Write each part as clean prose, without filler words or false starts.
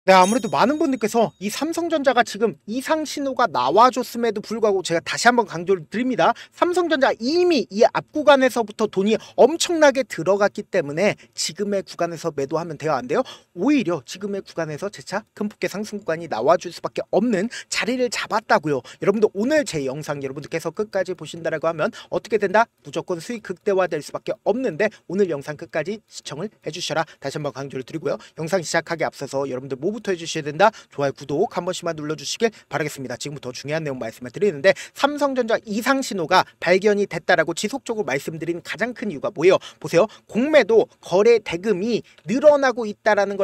네, 아무래도 많은 분들께서 이 삼성전자가 지금 이상 신호가 나와줬음에도 불구하고 제가 다시 한번 강조를 드립니다. 삼성전자 이미 이 앞 구간에서부터 돈이 엄청나게 들어갔기 때문에 지금의 구간에서 매도하면 돼요, 안 돼요? 오히려 지금의 구간에서 재차 큰 폭의 상승 구간이 나와줄 수밖에 없는 자리를 잡았다고요. 여러분들 오늘 제 영상 여러분들께서 끝까지 보신다라고 하면 어떻게 된다? 무조건 수익 극대화될 수밖에 없는데 오늘 영상 끝까지 시청을 해주셔라. 다시 한번 강조를 드리고요. 영상 시작하기 앞서서 여러분들 뭐부터 해주셔야 된다? 좋아요, 구독 한 번씩만 눌러주시길 바라겠습니다. 지금부터 중요한 내용 말씀을 드리는데 삼성전자 이상 신호가 발견이 됐다라고 지속적으로 말씀드린 가장 큰 이유가 뭐예요? 보세요. 공매도 거래 대금이 늘어나고 있다라는 걸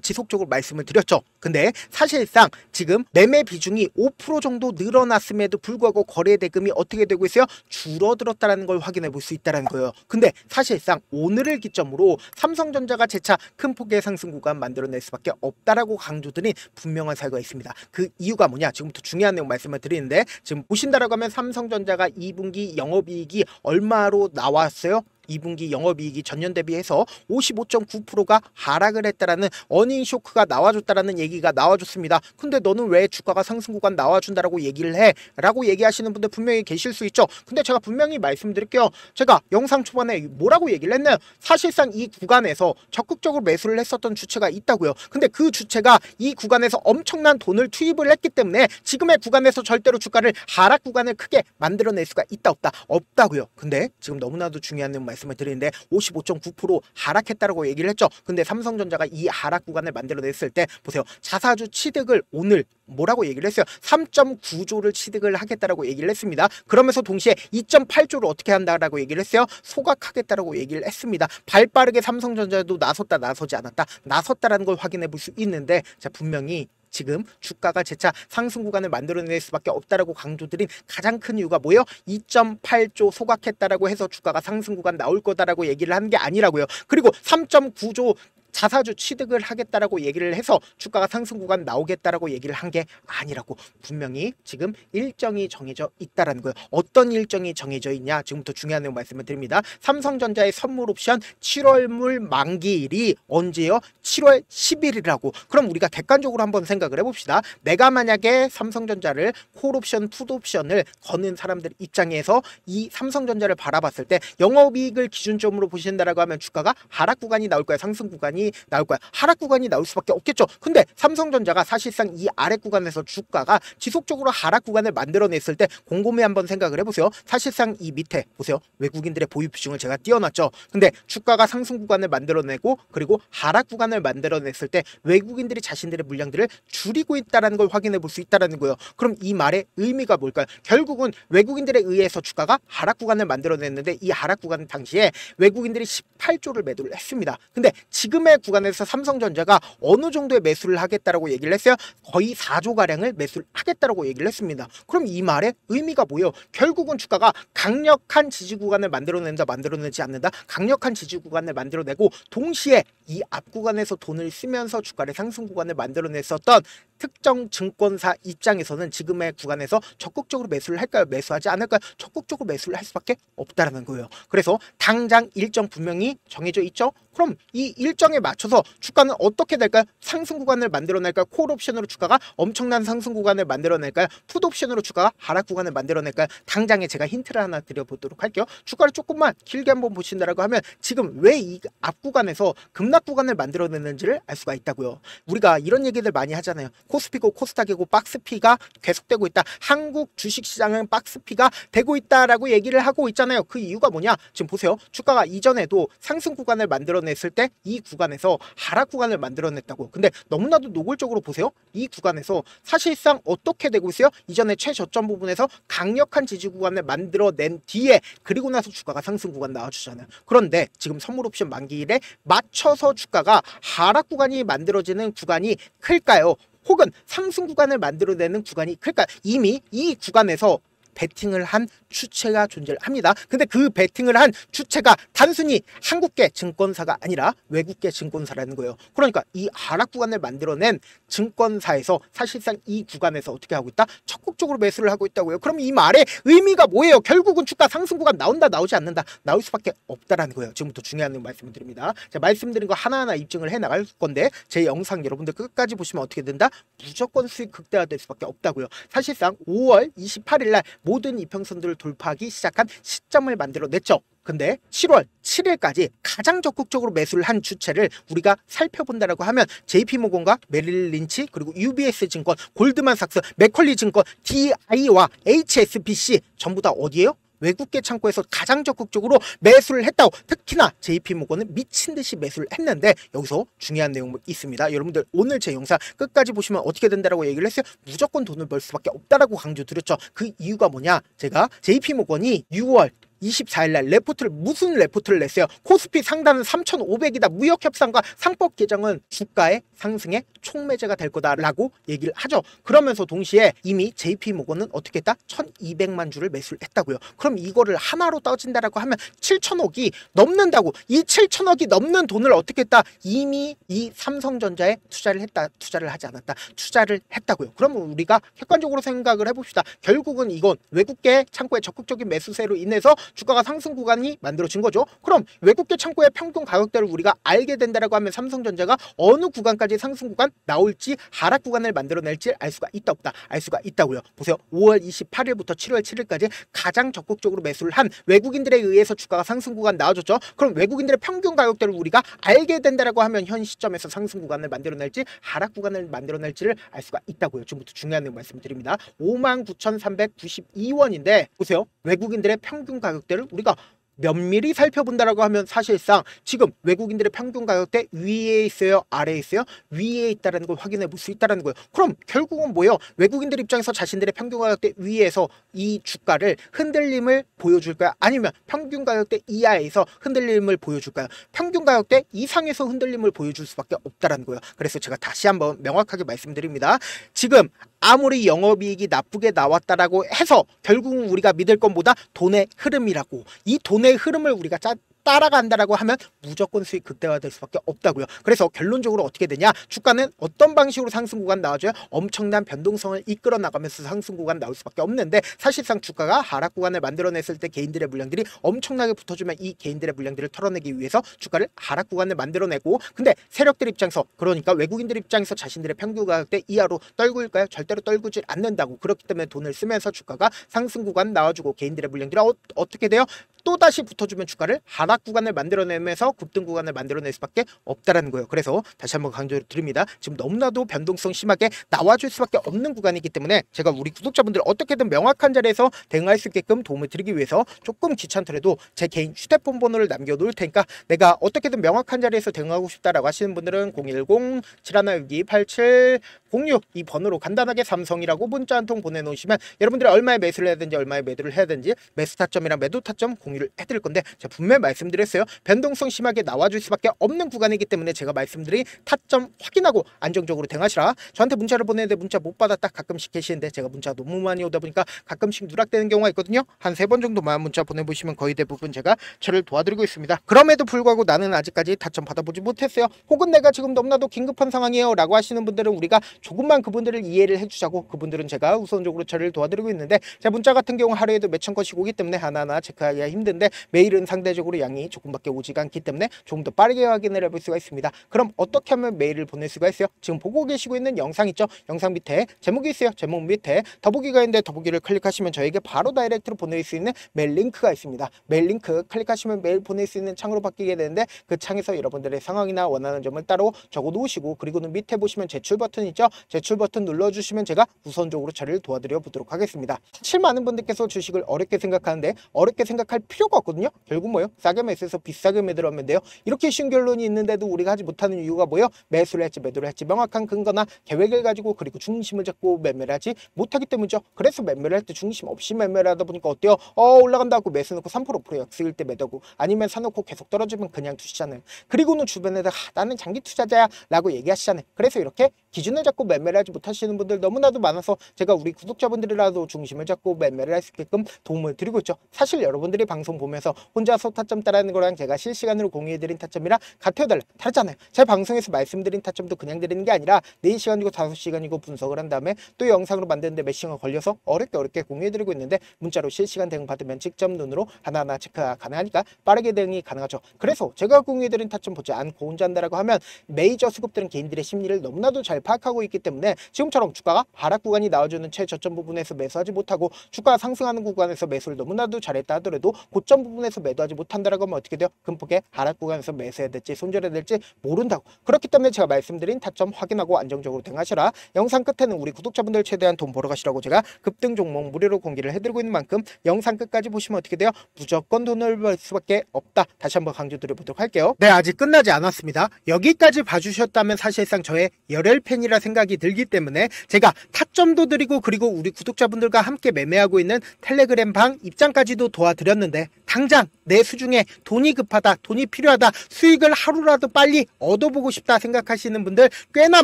지속적으로 말씀을 드렸죠. 근데 사실상 지금 매매 비중이 5% 정도 늘어났음에도 불구하고 거래 대금이 어떻게 되고 있어요? 줄어들었다라는 걸 확인해 볼 수 있다는 거예요. 근데 사실상 오늘을 기점으로 삼성전자가 재차 큰 폭의 상승 구간 만들어낼 수밖에 없다라고 강조드린 분명한 사유가 있습니다. 그 이유가 뭐냐? 지금부터 중요한 내용 말씀을 드리는데 지금 보신다라고 하면 삼성전자가 2분기 영업이익이 얼마로 나왔어요? 2분기 영업이익이 전년 대비해서 55.9%가 하락을 했다라는 어닝 쇼크가 나와줬다라는 얘기가 나와줬습니다. 근데 너는 왜 주가가 상승 구간 나와준다라고 얘기를 해? 라고 얘기하시는 분들 분명히 계실 수 있죠. 근데 제가 분명히 말씀드릴게요. 제가 영상 초반에 뭐라고 얘기를 했나요? 사실상 이 구간에서 적극적으로 매수를 했었던 주체가 있다고요. 근데 그 주체가 이 구간에서 엄청난 돈을 투입을 했기 때문에 지금의 구간에서 절대로 주가를 하락 구간을 크게 만들어낼 수가 있다 없다? 없다고요. 근데 지금 너무나도 중요한 내용 말씀을 드리는데 55.9% 하락했다라고 얘기를 했죠. 근데 삼성전자가 이 하락 구간을 만들어냈을 때 보세요. 자사주 취득을 오늘 뭐라고 얘기를 했어요? 3.9조를 취득을 하겠다라고 얘기를 했습니다. 그러면서 동시에 2.8조를 어떻게 한다라고 얘기를 했어요? 소각하겠다라고 얘기를 했습니다. 발빠르게 삼성전자도 나서지 않았다. 나섰다라는 걸 확인해 볼 수 있는데 자, 분명히 지금 주가가 재차 상승 구간을 만들어낼 수밖에 없다라고 강조드린 가장 큰 이유가 뭐예요? 2.8조 소각했다라고 해서 주가가 상승 구간 나올 거다라고 얘기를 하는 게 아니라고요. 그리고 3.9조 자사주 취득을 하겠다라고 얘기를 해서 주가가 상승 구간 나오겠다라고 얘기를 한 게 아니라고 분명히 지금 일정이 정해져 있다라는 거예요. 어떤 일정이 정해져 있냐? 지금부터 중요한 내용 말씀을 드립니다. 삼성전자의 선물 옵션 7월물 만기일이 언제요? 7월 10일이라고. 그럼 우리가 객관적으로 한번 생각을 해봅시다. 내가 만약에 삼성전자를 콜옵션, 풋옵션을 거는 사람들 입장에서 이 삼성전자를 바라봤을 때 영업이익을 기준점으로 보신다라고 하면 주가가 하락 구간이 나올 거야, 상승 구간이 나올 거야. 하락 구간이 나올 수밖에 없겠죠. 근데 삼성전자가 사실상 이 아래 구간에서 주가가 지속적으로 하락 구간을 만들어냈을 때 곰곰이 한번 생각을 해보세요. 사실상 이 밑에 보세요. 외국인들의 보유 비중을 제가 띄워놨죠. 근데 주가가 상승 구간을 만들어내고 그리고 하락 구간을 만들어냈을 때 외국인들이 자신들의 물량들을 줄이고 있다는 걸 확인해 볼 수 있다는 거예요. 그럼 이 말의 의미가 뭘까요? 결국은 외국인들에 의해서 주가가 하락 구간을 만들어냈는데 이 하락 구간 당시에 외국인들이 18조를 매도를 했습니다. 근데 지금의 구간에서 삼성전자가 어느 정도의 매수를 하겠다라고 얘기를 했어요? 거의 4조 가량을 매수를 하겠다라고 얘기를 했습니다. 그럼 이 말의 의미가 뭐예요? 결국은 주가가 강력한 지지 구간을 만들어내지 않는다. 강력한 지지 구간을 만들어내고 동시에 이 앞 구간에서 돈을 쓰면서 주가를 상승 구간을 만들어냈었던 특정 증권사 입장에서는 지금의 구간에서 적극적으로 매수를 할까요? 매수하지 않을까요? 적극적으로 매수를 할 수밖에 없다라는 거예요. 그래서 당장 일정 분명히 정해져 있죠? 그럼 이 일정에 맞춰서 주가는 어떻게 될까요? 상승 구간을 만들어낼까요? 콜 옵션으로 주가가 엄청난 상승 구간을 만들어낼까요? 풋 옵션으로 주가가 하락 구간을 만들어낼까요? 당장에 제가 힌트를 하나 드려보도록 할게요. 주가를 조금만 길게 한번 보신다라고 하면 지금 왜 이 앞 구간에서 급락 구간을 만들어내는지를 알 수가 있다고요. 우리가 이런 얘기들 많이 하잖아요. 코스피고 코스닥이고 박스피가 계속되고 있다. 한국 주식시장은 박스피가 되고 있다라고 얘기를 하고 있잖아요. 그 이유가 뭐냐? 지금 보세요. 주가가 이전에도 상승 구간을 만들어냈을 때 이 구간에서 하락 구간을 만들어냈다고. 근데 너무나도 노골적으로 보세요. 이 구간에서 사실상 어떻게 되고 있어요? 이전에 최저점 부분에서 강력한 지지 구간을 만들어낸 뒤에 그리고 나서 주가가 상승 구간 나와주잖아요. 그런데 지금 선물 옵션 만기일에 맞춰서 주가가 하락 구간이 만들어지는 구간이 클까요? 혹은 상승 구간을 만들어내는 구간이 클까요? 이미 이 구간에서 베팅을 한 주체가 존재합니다. 근데 그 베팅을 한 주체가 단순히 한국계 증권사가 아니라 외국계 증권사라는 거예요. 그러니까 이 하락 구간을 만들어낸 증권사에서 사실상 이 구간에서 어떻게 하고 있다? 적극적으로 매수를 하고 있다고요. 그럼 이 말의 의미가 뭐예요? 결국은 주가 상승 구간 나온다, 나오지 않는다? 나올 수밖에 없다라는 거예요. 지금부터 중요한 내용 말씀을 드립니다. 제가 말씀드린 거 하나하나 입증을 해 나갈 건데 제 영상 여러분들 끝까지 보시면 어떻게 된다? 무조건 수익 극대화될 수밖에 없다고요. 사실상 5월 28일 날 모든 이평선들을 돌파하기 시작한 시점을 만들어냈죠. 근데 7월 7일까지 가장 적극적으로 매수를 한 주체를 우리가 살펴본다라고 하면 JP모건과 메릴 린치, 그리고 UBS 증권, 골드만삭스, 맥컬리 증권, DI와 HSBC 전부 다 어디예요? 외국계 창고에서 가장 적극적으로 매수를 했다고. 특히나 JP모건은 미친 듯이 매수를 했는데 여기서 중요한 내용이 있습니다. 여러분들 오늘 제 영상 끝까지 보시면 어떻게 된다라고 얘기를 했어요? 무조건 돈을 벌 수밖에 없다라고 강조드렸죠. 그 이유가 뭐냐? 제가 JP모건이 6월 24일 날 레포트를 무슨 레포트를 냈어요? 코스피 상단은 3,500이다. 무역협상과 상법 개정은 주가의 상승에 촉매제가 될 거다라고 얘기를 하죠. 그러면서 동시에 이미 JP모건은 어떻게 했다? 1,200만 주를 매수를 했다고요. 그럼 이거를 하나로 따진다라고 하면 7천억이 넘는다고. 이 7천억이 넘는 돈을 어떻게 했다? 이미 이 삼성전자에 투자를 했다. 투자를 하지 않았다. 투자를 했다고요. 그러면 우리가 객관적으로 생각을 해봅시다. 결국은 이건 외국계 창고의 적극적인 매수세로 인해서 주가가 상승 구간이 만들어진 거죠. 그럼 외국계 창고의 평균 가격대를 우리가 알게 된다라고 하면 삼성전자가 어느 구간까지 상승 구간 나올지 하락 구간을 만들어낼지 알 수가 있다 없다? 알 수가 있다고요. 보세요. 5월 28일부터 7월 7일까지 가장 적극적으로 매수를 한 외국인들에 의해서 주가가 상승 구간 나와줬죠. 그럼 외국인들의 평균 가격대를 우리가 알게 된다라고 하면 현 시점에서 상승 구간을 만들어낼지 하락 구간을 만들어낼지를 알 수가 있다고요. 지금부터 중요한 내용 말씀드립니다. 59,392원인데 보세요. 외국인들의 평균 가격대를 우리가 면밀히 살펴본다라고 하면 사실상 지금 외국인들의 평균 가격대 위에 있어요? 아래에 있어요? 위에 있다는 걸 확인해 볼 수 있다는 거예요. 그럼 결국은 뭐예요? 외국인들 입장에서 자신들의 평균 가격대 위에서 이 주가를 흔들림을 보여줄까요? 아니면 평균 가격대 이하에서 흔들림을 보여줄까요? 평균 가격대 이상에서 흔들림을 보여줄 수밖에 없다는 거예요. 그래서 제가 다시 한번 명확하게 말씀드립니다. 지금 아무리 영업이익이 나쁘게 나왔다라고 해서 결국은 우리가 믿을 건 뭐다? 돈의 흐름이라고. 이 돈의 흐름을 우리가 따라간다라고 하면 무조건 수익 극대화될 수밖에 없다고요. 그래서 결론적으로 어떻게 되냐? 주가는 어떤 방식으로 상승 구간 나와줘요? 엄청난 변동성을 이끌어 나가면서 상승 구간 나올 수밖에 없는데 사실상 주가가 하락 구간을 만들어냈을 때 개인들의 물량들이 엄청나게 붙어주면 이 개인들의 물량들을 털어내기 위해서 주가를 하락 구간을 만들어내고, 근데 세력들 입장에서, 그러니까 외국인들 입장에서 자신들의 평균 가격대 이하로 떨굴까요? 절대로 떨구지 않는다고. 그렇기 때문에 돈을 쓰면서 주가가 상승 구간 나와주고 개인들의 물량들이 어떻게 돼요? 또다시 붙어주면 주가를 하락 구간을 만들어내면서 급등 구간을 만들어낼 수밖에 없다라는 거예요. 그래서 다시 한번 강조드립니다. 지금 너무나도 변동성 심하게 나와줄 수밖에 없는 구간이기 때문에 제가 우리 구독자분들 어떻게든 명확한 자리에서 대응할 수 있게끔 도움을 드리기 위해서 조금 귀찮더라도 제 개인 휴대폰 번호를 남겨놓을 테니까 내가 어떻게든 명확한 자리에서 대응하고 싶다라고 하시는 분들은 010-7162-8706 이 번호로 간단하게 삼성이라고 문자 한 통 보내놓으시면 여러분들이 얼마에 매수를 해야 되는지 얼마에 매도를 해야 되는지 매수 타점이랑 매도 타점 공유를 해드릴 건데 제가 분명히 말씀드렸어요. 변동성 심하게 나와줄 수밖에 없는 구간이기 때문에 제가 말씀드린 타점 확인하고 안정적으로 대응하시라. 저한테 문자를 보내는데 문자 못 받았다 가끔씩 계시는데 제가 문자 너무 많이 오다 보니까 가끔씩 누락되는 경우가 있거든요. 한 3번 정도만 문자 보내보시면 거의 대부분 제가 저를 도와드리고 있습니다. 그럼에도 불구하고 나는 아직까지 타점 받아보지 못했어요. 혹은 내가 지금 너무나도 긴급한 상황이에요 라고 하시는 분들은 우리가 조금만 그분들을 이해를 해주자고, 그분들은 제가 우선적으로 저를 도와드리고 있는데 제 문자 같은 경우 하루에도 몇천 건씩 오기 때문에 하나하나 체크하기가 힘든데 메일은 상대적으로 양이 조금밖에 오지가 않기 때문에 조금 더 빠르게 확인을 해볼 수가 있습니다. 그럼 어떻게 하면 메일을 보낼 수가 있어요? 지금 보고 계시고 있는 영상 있죠? 영상 밑에 제목이 있어요. 제목 밑에 더보기가 있는데 더보기를 클릭하시면 저에게 바로 다이렉트로 보낼 수 있는 메일 링크가 있습니다. 메일 링크 클릭하시면 메일 보낼 수 있는 창으로 바뀌게 되는데 그 창에서 여러분들의 상황이나 원하는 점을 따로 적어 놓으시고, 그리고는 밑에 보시면 제출 버튼 있죠? 제출 버튼 눌러주시면 제가 우선적으로 저를 도와드려 보도록 하겠습니다. 사실 많은 분들께서 주식을 어렵게 생각하는데 어렵게 생각할 필요가 없거든요. 결국 뭐예요? 싸게 매수해서 비싸게 매도를 하면 돼요. 이렇게 쉬운 결론이 있는데도 우리가 하지 못하는 이유가 뭐예요? 매수를 할지 매도를 할지 명확한 근거나 계획을 가지고 그리고 중심을 잡고 매매를 하지 못하기 때문이죠. 그래서 매매를 할 때 중심 없이 매매를 하다 보니까 어때요? 올라간다 하고 매수 놓고 3% 5% 약수일 때 매도고, 아니면 사놓고 계속 떨어지면 그냥 두시잖아요. 그리고는 주변에다 나는 장기 투자자야 라고 얘기하시잖아요. 그래서 이렇게 기준을 잡고 매매를 하지 못하시는 분들 너무나도 많아서 제가 우리 구독자분들이라도 중심을 잡고 매매를 할 수 있게끔 도움을 드리고 있죠. 사실 여러분들이 방송 보면서 혼자서 타점 따라하는 거랑 제가 실시간으로 공유해드린 타점이랑 같아요 달라요? 다르잖아요. 제 방송에서 말씀드린 타점도 그냥 드리는 게 아니라 4시간이고 5시간이고 분석을 한 다음에 또 영상으로 만드는데 몇 시간 걸려서 어렵게 공유해드리고 있는데 문자로 실시간 대응 받으면 직접 눈으로 하나하나 체크가 가능하니까 빠르게 대응이 가능하죠. 그래서 제가 공유해드린 타점 보지 않고 혼자 한다라고 하면 메이저 수급들은 개인들의 심리를 너무나도 잘 파악하고 있기 때문에 지금처럼 주가가 하락 구간이 나와주는 최저점 부분에서 매수하지 못하고 주가가 상승하는 구간에서 매수를 너무나도 잘했다 하더라도 고점 부분에서 매도하지 못한다라고 하면 어떻게 돼요? 금폭의 하락 구간에서 매수해야 될지 손절해야 될지 모른다고. 그렇기 때문에 제가 말씀드린 타점 확인하고 안정적으로 대응하시라. 영상 끝에는 우리 구독자분들 최대한 돈 벌어 가시라고 제가 급등 종목 무료로 공개를 해드리고 있는 만큼 영상 끝까지 보시면 어떻게 돼요? 무조건 돈을 벌 수밖에 없다. 다시 한번 강조드려보도록 할게요. 네, 아직 끝나지 않았습니다. 여기까지 봐주셨다면 사실상 저의 열혈팬이라 생각이 들기 때문에 제가 타점도 드리고 그리고 우리 구독자분들과 함께 매매하고 있는 텔레그램 방 입장까지도 도와드렸는데 당장 내 수중에 돈이 급하다, 돈이 필요하다, 수익을 하루라도 빨리 얻어보고 싶다 생각하시는 분들 꽤나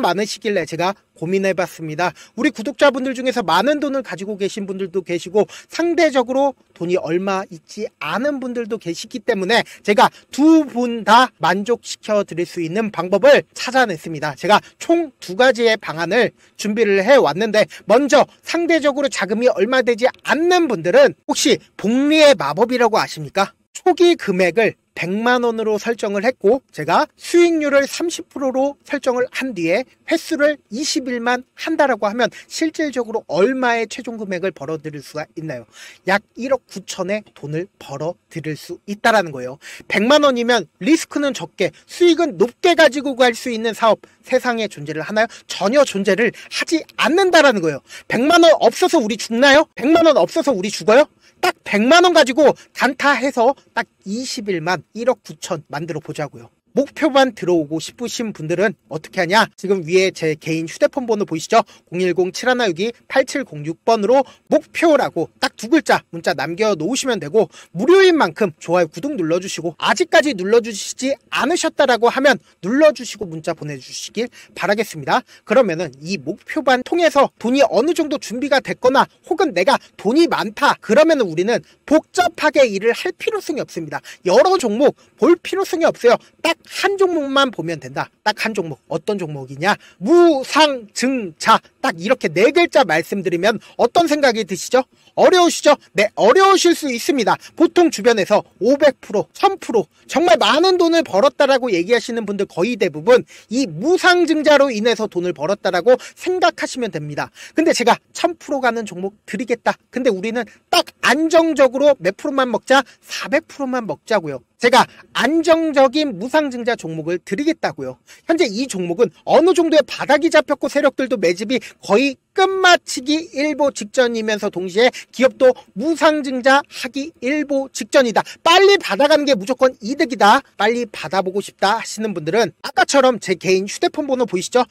많으시길래 제가 고민해봤습니다. 우리 구독자분들 중에서 많은 돈을 가지고 계신 분들도 계시고 상대적으로 돈이 얼마 있지 않은 분들도 계시기 때문에 제가 두 분 다 만족시켜 드릴 수 있는 방법을 찾아냈습니다. 제가 총 2가지의 방안을 준비를 해왔는데 먼저 상대적으로 자금이 얼마 되지 않는 분들은 혹시 복리의 마법이라고 아십니까? 초기 금액을 100만원으로 설정을 했고 제가 수익률을 30%로 설정을 한 뒤에 횟수를 20일만 한다라고 하면 실질적으로 얼마의 최종 금액을 벌어들일 수가 있나요? 약 1억 9천의 돈을 벌어들일 수 있다라는 거예요. 100만원이면 리스크는 적게 수익은 높게 가지고 갈 수 있는 사업 세상에 존재를 하나요? 전혀 존재를 하지 않는다라는 거예요. 100만원 없어서 우리 죽나요? 100만원 없어서 우리 죽어요? 딱 100만원 가지고 단타해서 딱 20일만 1억 9천 만들어 보자고요. 목표만 들어오고 싶으신 분들은 어떻게 하냐? 지금 위에 제 개인 휴대폰 번호 보이시죠? 010-7162-8706번으로 목표라고 딱 2글자 문자 남겨놓으시면 되고 무료인 만큼 좋아요, 구독 눌러주시고 아직까지 눌러주시지 않으셨다라고 하면 눌러주시고 문자 보내주시길 바라겠습니다. 그러면은 이 목표반 통해서 돈이 어느 정도 준비가 됐거나 혹은 내가 돈이 많다 그러면은 우리는 복잡하게 일을 할 필요성이 없습니다. 여러 종목 볼 필요성이 없어요. 딱 한 종목만 보면 된다. 딱 한 종목. 어떤 종목이냐? 무상증자. 딱 이렇게 4글자 말씀드리면 어떤 생각이 드시죠? 어려우시죠? 네, 어려우실 수 있습니다. 보통 주변에서 500%, 1000% 정말 많은 돈을 벌었다라고 얘기하시는 분들 거의 대부분 이 무상증자로 인해서 돈을 벌었다라고 생각하시면 됩니다. 근데 제가 1000% 가는 종목 드리겠다. 근데 우리는 딱 안정적으로 몇 프로만 먹자? 400%만 먹자고요. 제가 안정적인 무상증자 종목을 드리겠다고요. 현재 이 종목은 어느 정도의 바닥이 잡혔고 세력들도 매집이 거의 끝마치기 일보 직전이면서 동시에 기업도 무상증자 하기 일보 직전이다. 빨리 받아가는 게 무조건 이득이다. 빨리 받아보고 싶다 하시는 분들은 아까처럼 제 개인 휴대폰 번호 보이시죠?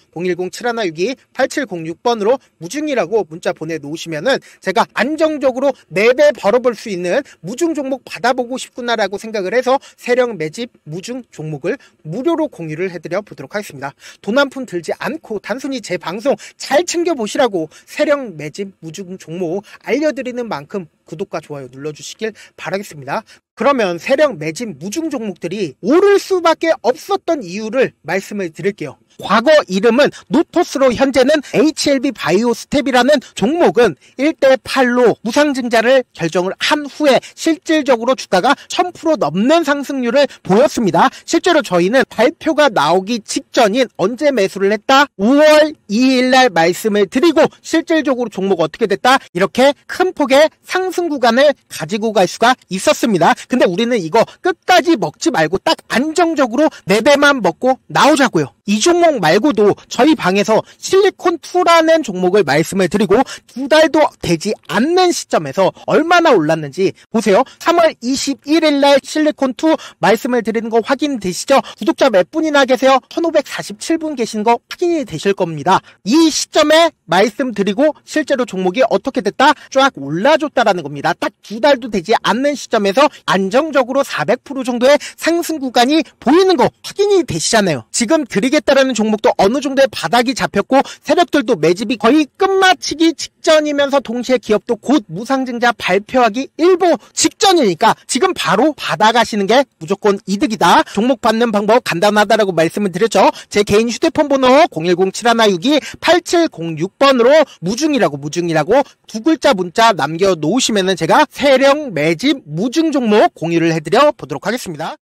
010-7162-8706번으로 무중이라고 문자 보내놓으시면은 제가 안정적으로 4배 벌어볼 수 있는 무중 종목 받아보고 싶구나라고 생각을 해서 세력 매집 무중 종목을 무료로 공유를 해드려 보도록 하겠습니다. 돈 한 푼 들지 않고 단순히 제 방송 잘 챙겨보시라고 세력 매집 무중 종목 알려드리는 만큼 구독과 좋아요 눌러주시길 바라겠습니다. 그러면 세력 매집 무중 종목들이 오를 수밖에 없었던 이유를 말씀을 드릴게요. 과거 이름은 노토스로 현재는 HLB 바이오스텝이라는 종목은 1대8로 무상증자를 결정을 한 후에 실질적으로 주가가 1000% 넘는 상승률을 보였습니다. 실제로 저희는 발표가 나오기 직전인 언제 매수를 했다? 5월 2일날 말씀을 드리고 실질적으로 종목 어떻게 됐다? 이렇게 큰 폭의 상승 구간을 가지고 갈 수가 있었습니다. 근데 우리는 이거 끝까지 먹지 말고 딱 안정적으로 4배만 먹고 나오자고요. 이 종목 말고도 저희 방에서 실리콘2라는 종목을 말씀을 드리고 2달도 되지 않는 시점에서 얼마나 올랐는지 보세요. 3월 21일 날 실리콘2 말씀을 드리는 거 확인되시죠? 구독자 몇 분이나 계세요? 1547분 계신 거 확인이 되실 겁니다. 이 시점에 말씀드리고 실제로 종목이 어떻게 됐다? 쫙 올라줬다라는 겁니다. 딱 2달도 되지 않는 시점에서 안정적으로 400% 정도의 상승 구간이 보이는 거 확인이 되시잖아요. 지금 드리겠다라는 종목도 어느 정도의 바닥이 잡혔고 세력들도 매집이 거의 끝마치기 직전이면서 동시에 기업도 곧 무상증자 발표하기 일보 직전이니까 지금 바로 받아가시는 게 무조건 이득이다. 종목 받는 방법 간단하다라고 말씀을 드렸죠. 제 개인 휴대폰 번호 010-7162-8706번으로 무중이라고 두 글자 문자 남겨놓으시면은 제가 세력 매집 무중 종목 공유를 해드려 보도록 하겠습니다.